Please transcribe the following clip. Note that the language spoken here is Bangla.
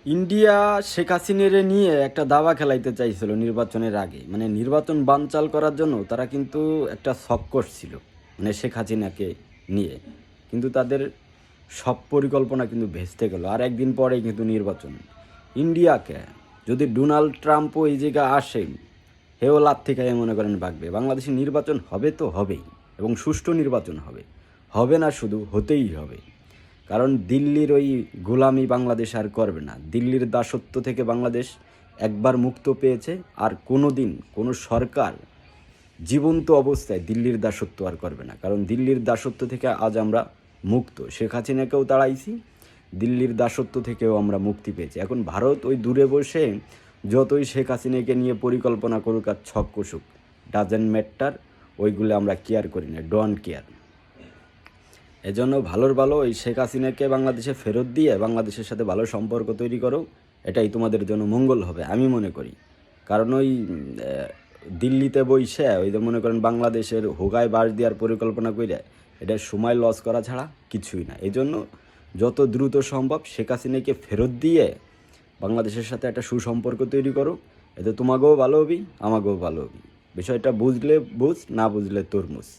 ইন্ডিয়া শেখ হাসিনারে নিয়ে একটা দাবা খেলাইতে চাইছিল নির্বাচনের আগে, মানে নির্বাচন বানচাল করার জন্য তারা কিন্তু একটা ছক করছিল, মানে শেখ হাসিনাকে নিয়ে। কিন্তু তাদের সব পরিকল্পনা কিন্তু ভেস্তে গেল, আর একদিন পরেই কিন্তু নির্বাচন। ইন্ডিয়াকে যদি ডোনাল্ড ট্রাম্পও এই জায়গায় আসে, হেও লাভ থেকে মনে করেন ভাগবে। বাংলাদেশের নির্বাচন হবে তো হবেই, এবং সুষ্ঠু নির্বাচন হবে, হবে না শুধু হতেই হবে। কারণ দিল্লির ওই গোলামি বাংলাদেশ আর করবে না। দিল্লির দাসত্ব থেকে বাংলাদেশ একবার মুক্ত পেয়েছে, আর কোনো দিন কোনো সরকার জীবন্ত অবস্থায় দিল্লির দাসত্ব আর করবে না। কারণ দিল্লির দাসত্ব থেকে আজ আমরা মুক্ত, শেখ হাসিনাকেও তাড়াইছি, দিল্লির দাসত্ব থেকেও আমরা মুক্তি পেয়েছি। এখন ভারত ওই দূরে বসে যতই শেখ হাসিনাকে নিয়ে পরিকল্পনা করুক আর ছক কষুক, ডাজেন্ট ম্যাটার, ওইগুলো আমরা কেয়ার করি না, ডোন্ট কেয়ার। এজন্য ভালোর ভালো ওই শেখ হাসিনাকে বাংলাদেশে ফেরত দিয়ে বাংলাদেশের সাথে ভালো সম্পর্ক তৈরি করো, এটাই তোমাদের জন্য মঙ্গল হবে আমি মনে করি। কারণ ওই দিল্লিতে বইসে ওই যে মনে করেন বাংলাদেশের হোগায় বাস দেওয়ার পরিকল্পনা করে এটা সময় লস করা ছাড়া কিছুই না। এই জন্য যত দ্রুত সম্ভব শেখ হাসিনাকে ফেরত দিয়ে বাংলাদেশের সাথে একটা সুসম্পর্ক তৈরি করো, এতে তোমাকেও ভালো হবি, আমাকেও ভালো হবি। বিষয়টা বুঝলে বুঝ, না বুঝলে তরমুজ।